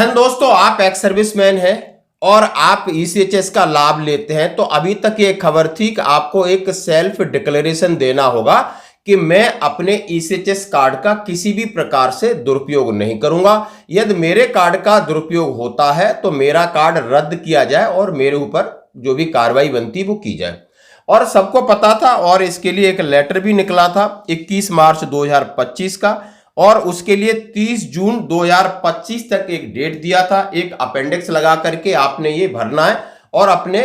बहन दोस्तों, आप एक्स सर्विसमैन हैं और आप ईसीएचएस का लाभ लेते हैं तो अभी तक ये खबर थी कि आपको एक सेल्फ डिक्लेरेशन देना होगा कि मैं अपने ईसीएचएस कार्ड का किसी भी प्रकार से दुरुपयोग नहीं करूंगा। यदि मेरे कार्ड का दुरुपयोग होता है तो मेरा कार्ड रद्द किया जाए और मेरे ऊपर जो भी कार्रवाई बनती वो की जाए। और सबको पता था और इसके लिए एक लेटर भी निकला था 21 मार्च 2025 का, और उसके लिए 30 जून 2025 तक एक डेट दिया था। एक अपेंडिक्स लगा करके आपने ये भरना है और अपने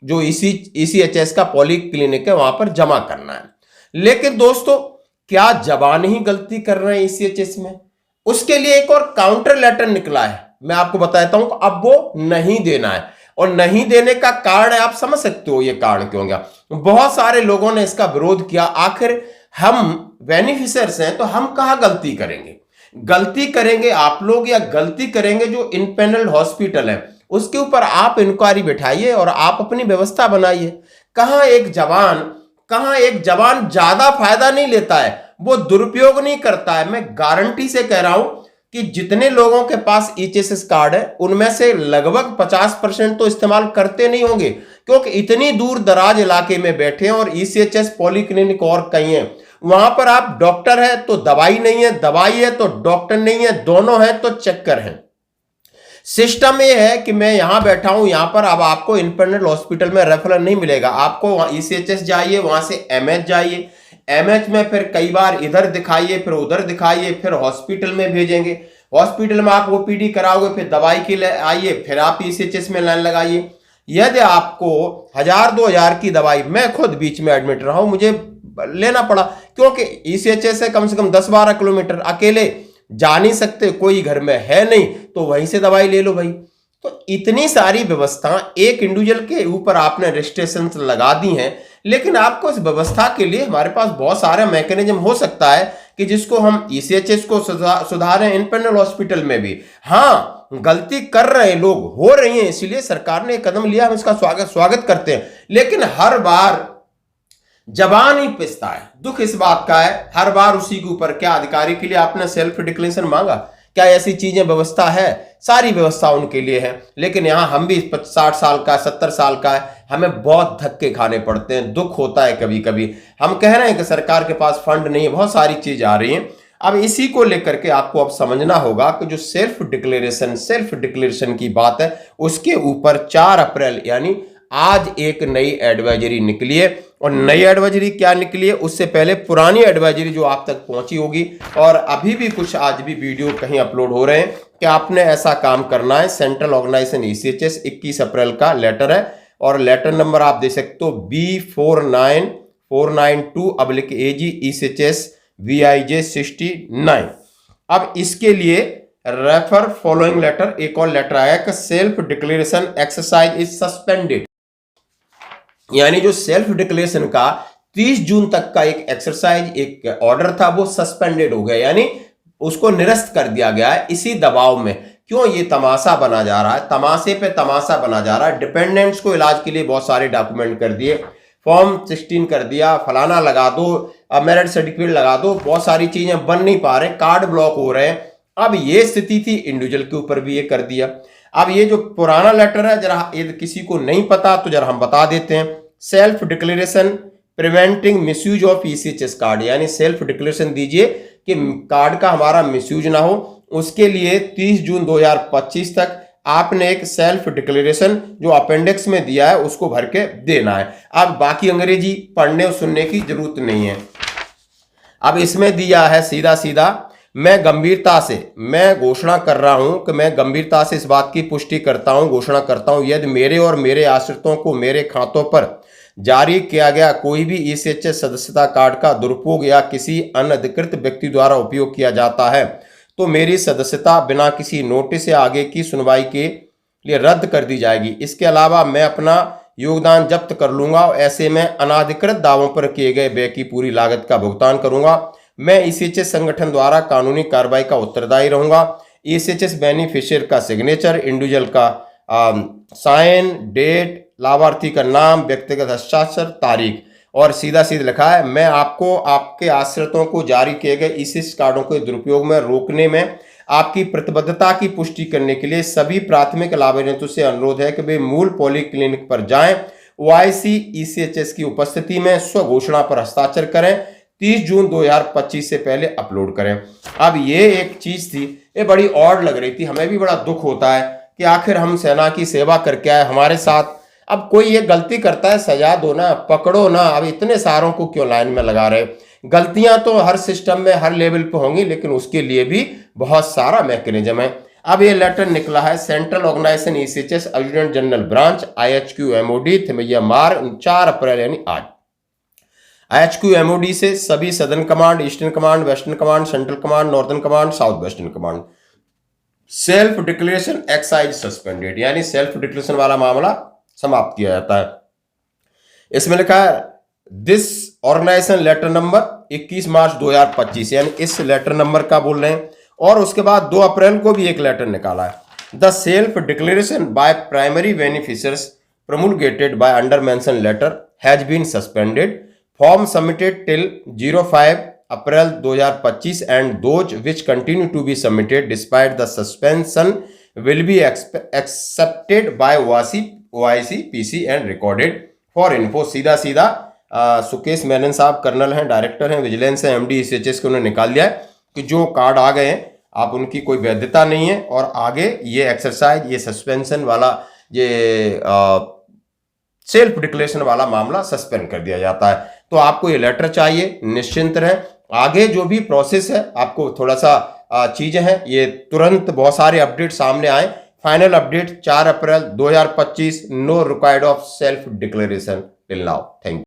जो ईसीएचएस का पॉली क्लिनिक है वहां पर जमा करना है। लेकिन दोस्तों, क्या जवान ही गलती कर रहे हैं ईसीएचएस में? उसके लिए एक और काउंटर लेटर निकला है, मैं आपको बताता हूं। अब वो नहीं देना है और नहीं देने का कारण है, आप समझ सकते हो ये कारण क्यों गया। बहुत सारे लोगों ने इसका विरोध किया। आखिर हम बेनिफिशियर्स हैं तो हम कहां गलती करेंगे? गलती करेंगे आप लोग या गलती करेंगे जो इनपेनल्ड हॉस्पिटल है उसके ऊपर आप इंक्वायरी बैठाइए और आप अपनी व्यवस्था बनाइए। कहां एक जवान ज्यादा फायदा नहीं लेता है, वो दुरुपयोग नहीं करता है। मैं गारंटी से कह रहा हूं कि जितने लोगों के पास ईसीएचएस कार्ड है उनमें से लगभग 50% तो इस्तेमाल करते नहीं होंगे, क्योंकि इतनी दूर दराज इलाके में बैठे हैं और ईसीएचएस पॉलीक्लिनिक और कहीं है, वहां पर आप डॉक्टर है तो दवाई नहीं है, दवाई है तो डॉक्टर नहीं है, दोनों है तो चक्कर है। सिस्टम ये है कि मैं यहां बैठा हूं, यहां पर अब आपको इंडिपेंडेंट हॉस्पिटल में रेफरल नहीं मिलेगा। आपको ईसीएचएस जाइए, वहां से एमएच जाइए, एमएच में फिर कई बार इधर दिखाइए, फिर उधर दिखाइए, फिर हॉस्पिटल में भेजेंगे। हॉस्पिटल में आप ओपीडी कराओगे, फिर दवाई के लिए आइए, फिर आप ईसीएचएस में लाइन लगाइए। यदि आपको 1000-2000 की दवाई, मैं खुद बीच में एडमिट रहा हूं, मुझे लेना पड़ा क्योंकि ईसीएचएस से कम 10-12 किलोमीटर, अकेले जा नहीं सकते, कोई घर में है नहीं, तो वहीं से दवाई ले लो भाई। तो इतनी सारी व्यवस्था एक इंडिविजुअल के ऊपर आपने रिस्ट्रिक्शंस लगा दी हैं, लेकिन आपको इस व्यवस्था के लिए हमारे पास बहुत सारे मैकेनिज्म हो सकता है कि जिसको हम ईसीएचएस को सुधारें इंडिपेंडेंट हॉस्पिटल में भी। हाँ, गलती कर रहे लोग हो रही हैं, इसलिए सरकार ने एक कदम लिया, हम इसका स्वागत करते हैं। लेकिन हर बार जबान ही पिसता है। दुख इस बात का है, हर बार उसी के ऊपर। क्या अधिकारी के लिए आपने सेल्फ डिक्लेरेशन मांगा? क्या ऐसी चीजें व्यवस्था है? सारी व्यवस्था उनके लिए है, लेकिन यहां हम भी 60 साल का 70 साल का है, हमें बहुत धक्के खाने पड़ते हैं, दुख होता है कभी कभी। हम कह रहे हैं कि सरकार के पास फंड नहीं है, बहुत सारी चीज आ रही हैं। अब इसी को लेकर के आपको अब समझना होगा कि जो सेल्फ डिक्लेरेशन की बात है उसके ऊपर 4 अप्रैल यानी आज एक नई एडवाइजरी निकली है। और नई एडवाइजरी क्या निकली है, उससे पहले पुरानी एडवाइजरी जो आप तक पहुंची होगी, और अभी भी कुछ आज भी वीडियो कहीं अपलोड हो रहे हैं कि आपने ऐसा काम करना है। सेंट्रल ऑर्गेनाइजेशन ईसीएचएस 21 अप्रैल का लेटर है और लेटर नंबर आप दे सकते हो B49492/AG ECHS VIJ 69। अब इसके लिए रेफर फॉलोइंग लेटर, एक और लेटर आया कि self declaration exercise is suspended, यानी जो सेल्फ डिक्लेरेशन का 30 जून तक का एक एक्सरसाइज, एक ऑर्डर था, वो सस्पेंडेड हो गया, यानी उसको निरस्त कर दिया गया है। इसी दबाव में क्यों ये तमाशा बना जा रहा है, तमाशे पे तमाशा बना जा रहा है। डिपेंडेंट्स को इलाज के लिए बहुत सारे डॉक्यूमेंट कर दिए, फॉर्म 16 कर दिया, फलाना लगा दो, मैरिट सर्टिफिकेट लगा दो, बहुत सारी चीजें बन नहीं पा रहे, कार्ड ब्लॉक हो रहे हैं। अब ये स्थिति थी, इंडिविजुअल के ऊपर भी ये कर दिया। अब ये जो पुराना लेटर है, जरा यदि किसी को नहीं पता तो जरा हम बता देते हैं। Self declaration preventing misuse of ECHS card, यानी सेल्फ डिक्लेरेशन दीजिए कि कार्ड का हमारा मिसयूज ना हो। उसके लिए 30 जून 2025 तक आपने एक सेल्फ डिक्लेरेशन जो अपेंडिक्स में दिया है उसको भर के देना है। अब बाकी अंग्रेजी पढ़ने और सुनने की जरूरत नहीं है। अब इसमें दिया है सीधा सीधा, मैं घोषणा कर रहा हूं कि मैं गंभीरता से इस बात की पुष्टि करता हूं, घोषणा करता हूं, यदि मेरे और मेरे आश्रितों को मेरे खातों पर जारी किया गया कोई भी ईसीएचएस सदस्यता कार्ड का दुरुपयोग या किसी अनधिकृत व्यक्ति द्वारा उपयोग किया जाता है तो मेरी सदस्यता बिना किसी नोटिस या आगे की सुनवाई के लिए रद्द कर दी जाएगी। इसके अलावा मैं अपना योगदान जब्त कर लूंगा और ऐसे में अनाधिकृत दावों पर किए गए व्यय की पूरी लागत का भुगतान करूंगा। मैं ईसीएचएस संगठन द्वारा कानूनी कार्रवाई का उत्तरदायी रहूंगा। ईसीएचएस बेनिफिशियर का सिग्नेचर, इंडिविजुअल का साइन, डेट, लाभार्थी का नाम, व्यक्तिगत हस्ताक्षर, तारीख, और सीधा सीधा लिखा है, मैं आपको आपके आश्रितों को जारी किए गए ईसीएचएस कार्डों के दुरुपयोग में रोकने में आपकी प्रतिबद्धता की पुष्टि करने के लिए सभी प्राथमिक लाभान्वितों से अनुरोध है कि वे मूल पॉलीक्लिनिक पर जाएं, ओआईसी ईसीएचएस की उपस्थिति में स्वघोषणा पर हस्ताक्षर करें, 30 जून 2025 से पहले अपलोड करें। अब ये एक चीज थी, ये बड़ी ऑड लग रही थी, हमें भी बड़ा दुख होता है कि आखिर हम सेना की सेवा करके आए, हमारे साथ अब कोई ये गलती करता है सजा दो ना, पकड़ो ना। अब इतने सारों को क्यों लाइन में लगा रहे? गलतियां तो हर सिस्टम में हर लेवल पे होंगी, लेकिन उसके लिए भी बहुत सारा मैकेनिज्म है। अब ये लेटर निकला है central organisation ECHS adjutant general branch IHQ MOD Thimayya मार 4 अप्रैल यानी आज। IHQ MOD से सभी southern command, eastern command, western command, central command, northern command, south western command, self declaration exercise suspended, यानी सेल्फ डिक्लेरेशन वाला मामला समाप्त किया जाता है। इसमें लिखा है this organisation letter number 21 March 2025, यानी इस लेटर नंबर का बोल रहे हैं। और उसके बाद 2 अप्रैल को भी एक लेटर निकाला है। The self declaration by primary beneficiaries promulgated by under mentioned letter has been suspended. Form submitted till 05 April 2025 and those which continue to be submitted despite the suspension will be accepted by OIC PC and recorded for info। सीधा सीधा सुकेश मेनन साहब colonel हैं, director हैं vigilance है, MD ECHS के उन्होंने निकाल दिया है कि जो कार्ड आ गए हैं आप उनकी कोई वैधता नहीं है और आगे ये एक्सरसाइज, ये सस्पेंशन वाला, ये सेल्फ डिक्लेरेशन वाला मामला सस्पेंड कर दिया जाता है। तो आपको ये लेटर चाहिए, निश्चिंत रहें। आगे जो भी प्रोसेस है आपको थोड़ा सा चीजें हैं, ये तुरंत बहुत सारे अपडेट सामने आए। Final update 4 April 2025, no required of self declaration till now. Thank you.